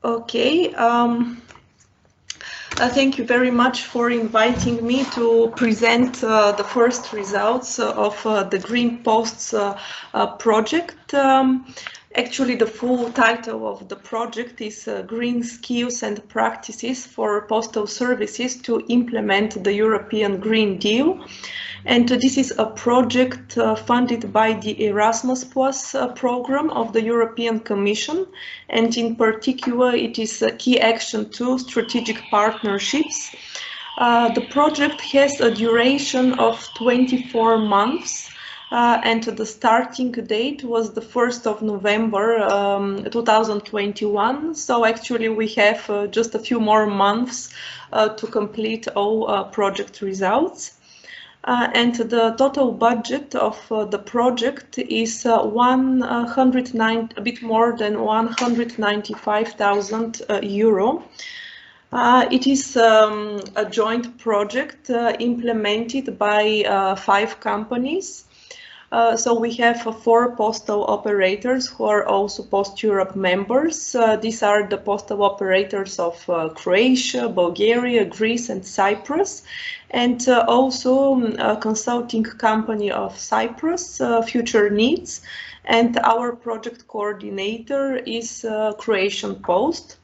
Okay. Thank you very much for inviting me to present the first results of the GreenPosts project. Actually, the full title of the project is Green Skills and Practices for Postal Services to Implement the European Green Deal. And this is a project funded by the Erasmus Plus program of the European Commission. And in particular, it is a key action to strategic partnerships. The project has a duration of 24 months. And the starting date was the 1st of November 2021. So actually we have just a few more months to complete all project results. And the total budget of the project is a bit more than 195,000 euro. It is a joint project implemented by 5 companies. So we have 4 postal operators who are also PostEurop members. These are the postal operators of Croatia, Bulgaria, Greece and Cyprus, and also a consulting company of Cyprus, Future Needs, and our project coordinator is Croatian Post.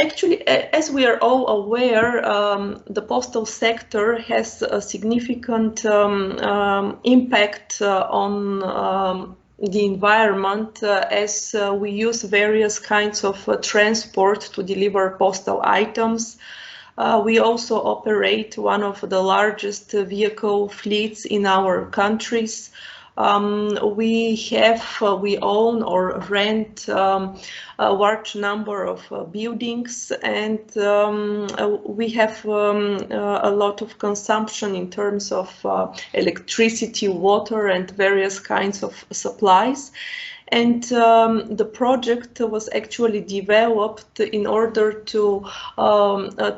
Actually, as we are all aware, the postal sector has a significant impact on the environment as we use various kinds of transport to deliver postal items. We also operate one of the largest vehicle fleets in our countries. We own or rent a large number of buildings, and we have a lot of consumption in terms of electricity, water, and various kinds of supplies. And the project was actually developed in order to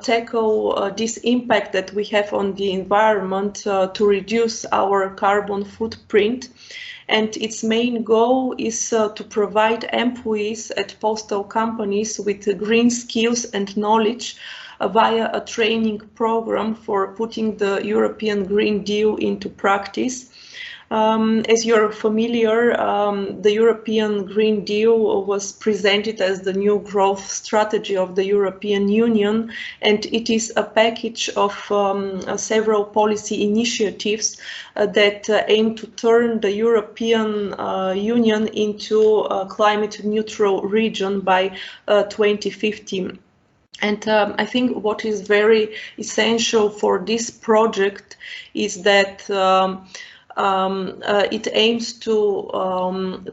tackle this impact that we have on the environment to reduce our carbon footprint. And its main goal is to provide employees at postal companies with green skills and knowledge via a training program for putting the European Green Deal into practice. As you're familiar, the European Green Deal was presented as the new growth strategy of the European Union, and it is a package of several policy initiatives that aim to turn the European Union into a climate neutral region by 2050. And I think what is very essential for this project is that it aims to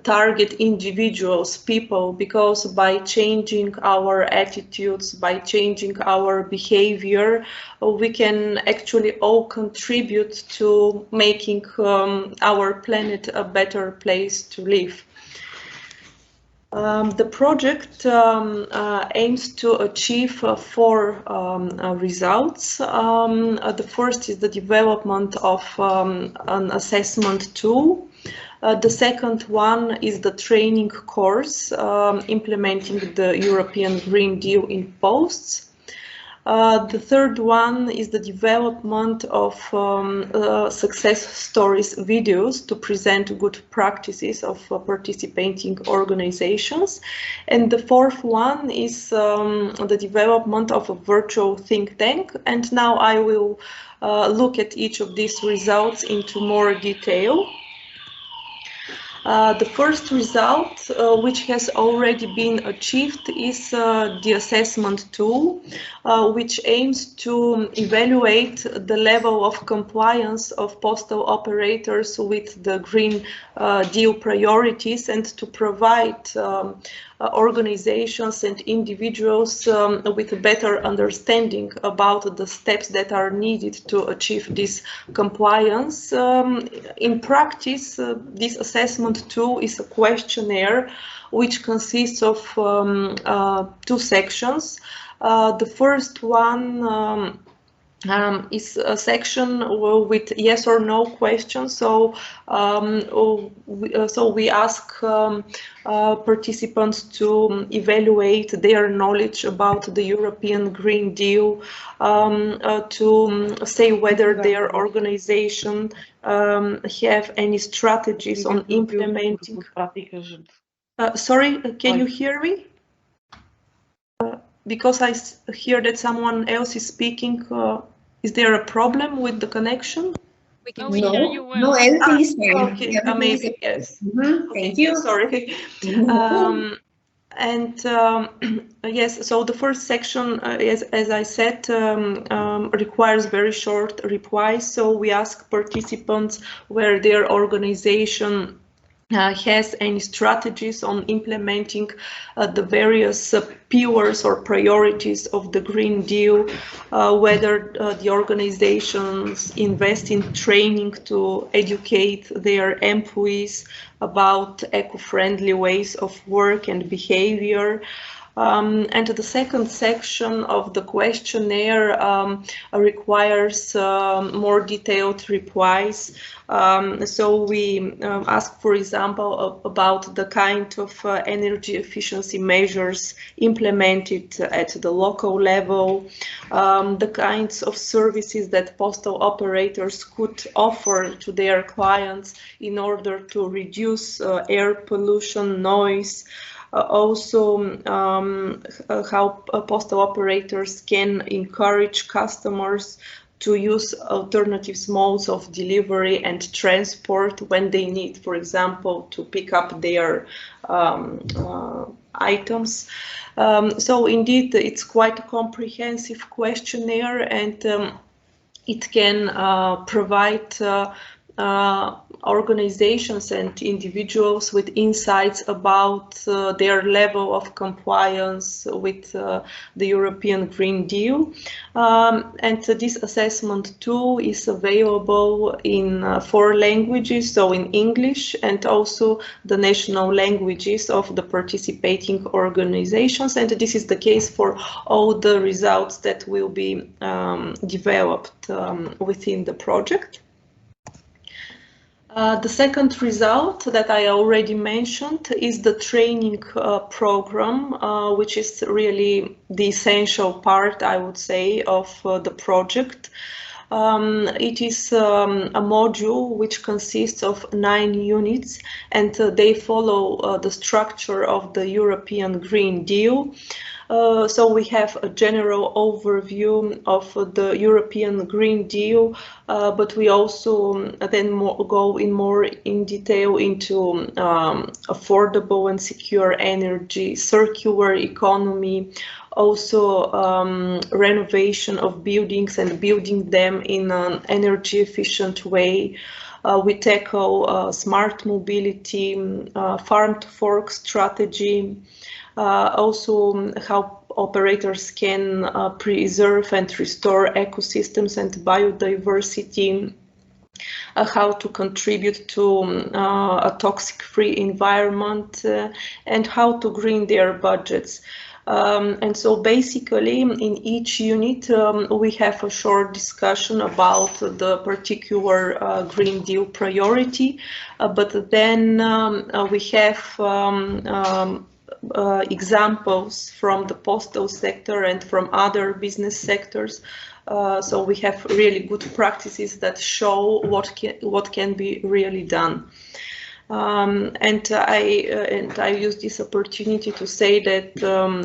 target individuals, people, because by changing our attitudes, by changing our behavior, we can actually all contribute to making our planet a better place to live. The project aims to achieve 4 results. The first is the development of an assessment tool. The second one is the training course implementing the European Green Deal in posts. The third one is the development of success stories videos to present good practices of participating organizations. And the fourth one is the development of a virtual think tank. And now I will look at each of these results into more detail. The first result, which has already been achieved, is the assessment tool, which aims to evaluate the level of compliance of postal operators with the Green Deal priorities and to provide organizations and individuals with a better understanding about the steps that are needed to achieve this compliance. In practice, this assessment tool is a questionnaire which consists of 2 sections. The first one is a section with yes or no questions. So we ask participants to evaluate their knowledge about the European Green Deal, to say whether their organization have any strategies on implementing. Sorry, can you hear me? Because I hear that someone else is speaking. Is there a problem with the connection? We can hear you well. No, everything is fine. Okay, maybe, yes. Thank you. Sorry. Yes, so the first section, as I said, requires very short replies. So we ask participants where their organization has any strategies on implementing the various pillars or priorities of the Green Deal, whether the organizations invest in training to educate their employees about eco-friendly ways of work and behavior. And the second section of the questionnaire requires more detailed replies. So we ask, for example, about the kind of energy efficiency measures implemented at the local level, the kinds of services that postal operators could offer to their clients in order to reduce air pollution, noise, also how postal operators can encourage customers to use alternative modes of delivery and transport when they need, for example, to pick up their items. So indeed, it's quite a comprehensive questionnaire, and it can provide organizations and individuals with insights about their level of compliance with the European Green Deal. And this assessment tool is available in 4 languages, so in English and also the national languages of the participating organizations. And this is the case for all the results that will be developed within the project. The second result that I already mentioned is the training program, which is really the essential part, I would say, of the project. It is a module which consists of 9 units, and they follow the structure of the European Green Deal. So we have a general overview of the European Green Deal, but we also then go more in detail into affordable and secure energy, circular economy, also renovation of buildings and building them in an energy efficient way. We tackle smart mobility, farm to fork strategy, also how operators can preserve and restore ecosystems and biodiversity, how to contribute to a toxic-free environment, and how to green their budgets. And so basically in each unit we have a short discussion about the particular Green Deal priority, but then we have examples from the postal sector and from other business sectors. So we have really good practices that show what can be really done. And I use this opportunity to say that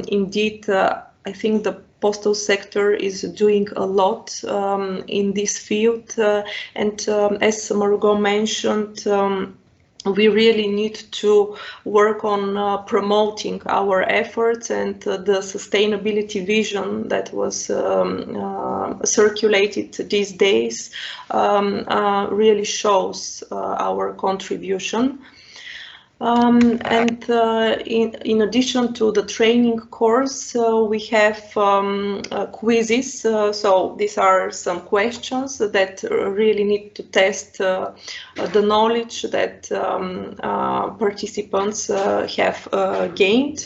indeed I think the postal sector is doing a lot in this field, and as Margot mentioned, we really need to work on promoting our efforts, and the sustainability vision that was circulated these days really shows our contribution. In addition to the training course, we have quizzes. So these are some questions that really need to test the knowledge that participants have gained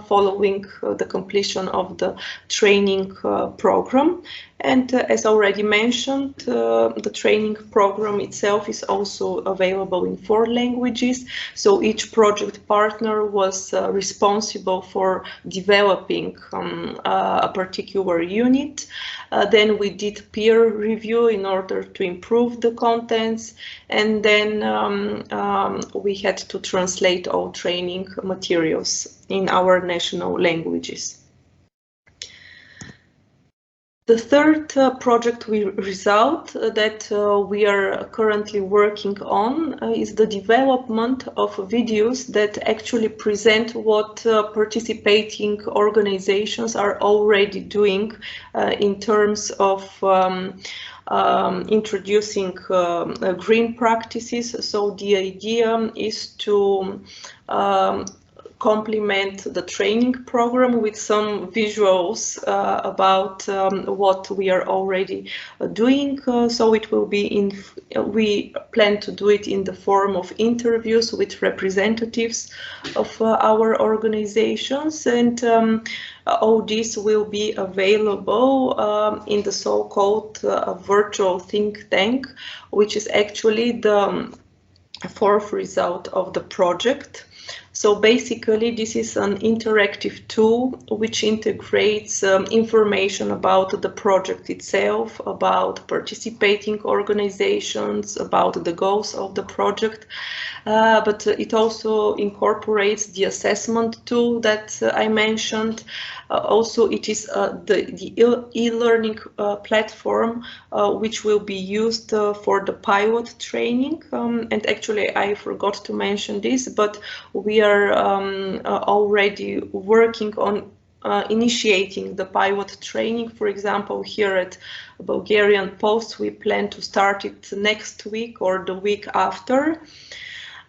following the completion of the training program. And as already mentioned, the training program itself is also available in 4 languages. So each project partner was responsible for developing a particular unit. Then we did peer review in order to improve the contents. And then we had to translate all training materials in our national languages. The third project result that we are currently working on is the development of videos that actually present what participating organizations are already doing in terms of introducing green practices. So the idea is to complement the training program with some visuals about what we are already doing. So it will be we plan to do it in the form of interviews with representatives of our organizations, and all this will be available in the so-called virtual think tank, which is actually the 4th result of the project. So basically, this is an interactive tool which integrates information about the project itself, about participating organizations, about the goals of the project, but it also incorporates the assessment tool that I mentioned. Also, it is the e-learning platform which will be used for the pilot training. And actually, I forgot to mention this, but we are already working on initiating the pilot training. For example, here at Bulgarian Post, we plan to start it next week or the week after.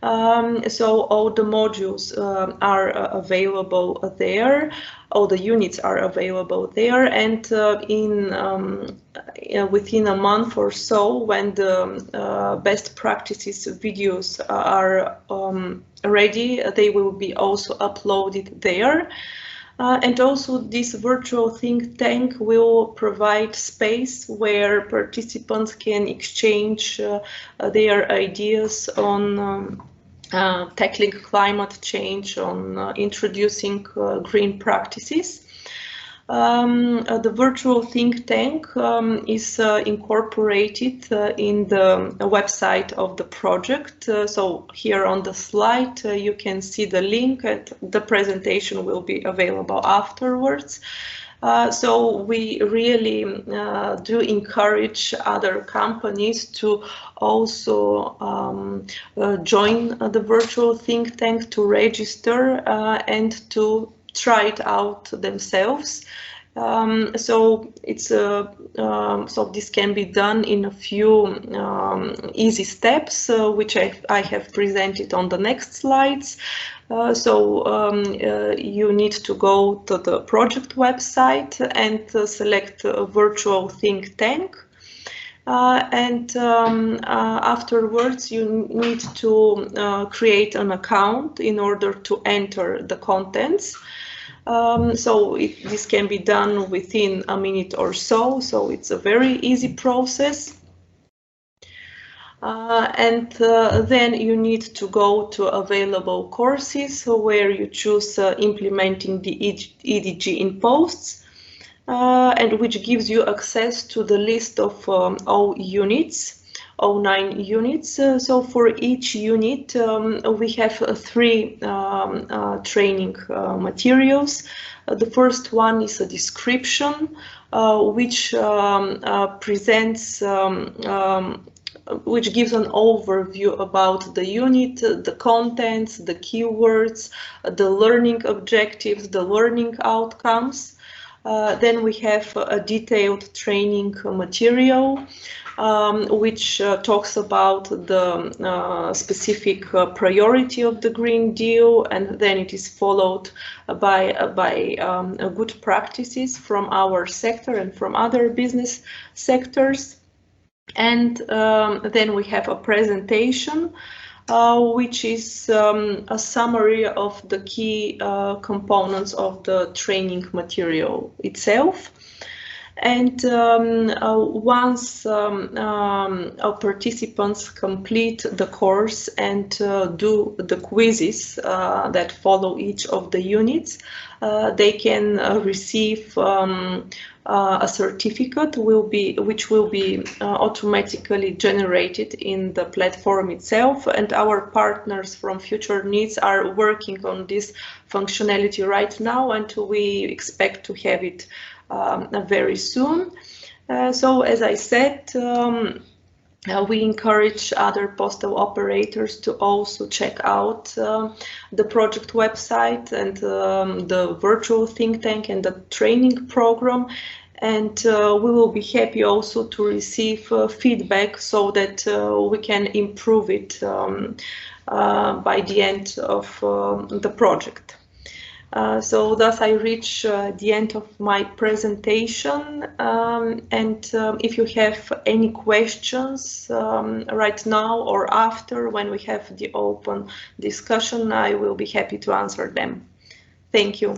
So all the modules are available there. All the units are available there, and within a month or so, when the best practices videos are ready, they will be also uploaded there. And also this virtual think tank will provide space where participants can exchange their ideas on tackling climate change, on introducing green practices. The virtual think tank is incorporated in the website of the project. So here on the slide, you can see the link, and the presentation will be available afterwards. So we really do encourage other companies to also join the virtual think tank, to register and to try it out themselves. So it's so this can be done in a few easy steps, which I have presented on the next slides. You need to go to the project website and select a virtual think tank. Afterwards, you need to create an account in order to enter the contents. This can be done within a minute or so. So it's a very easy process. Then you need to go to available courses where you choose implementing the EDG in posts, and which gives you access to the list of all units, all 9 units. So for each unit, we have 3 training materials. The first one is a description, which presents which gives an overview about the unit, the contents, the keywords, the learning objectives, the learning outcomes. Then we have a detailed training material, which talks about the specific priority of the Green Deal, and then it is followed by good practices from our sector and from other business sectors. And then we have a presentation which is a summary of the key components of the training material itself. And once our participants complete the course and do the quizzes that follow each of the units, they can receive a certificate which will be automatically generated in the platform itself, and our partners from Future Needs are working on this functionality right now, and we expect to have it very soon. So as I said, we encourage other postal operators to also check out the project website and the virtual think tank and the training program. And we will be happy also to receive feedback so that we can improve it by the end of the project. So thus I reach the end of my presentation, and if you have any questions right now or after, when we have the open discussion, I will be happy to answer them. Thank you.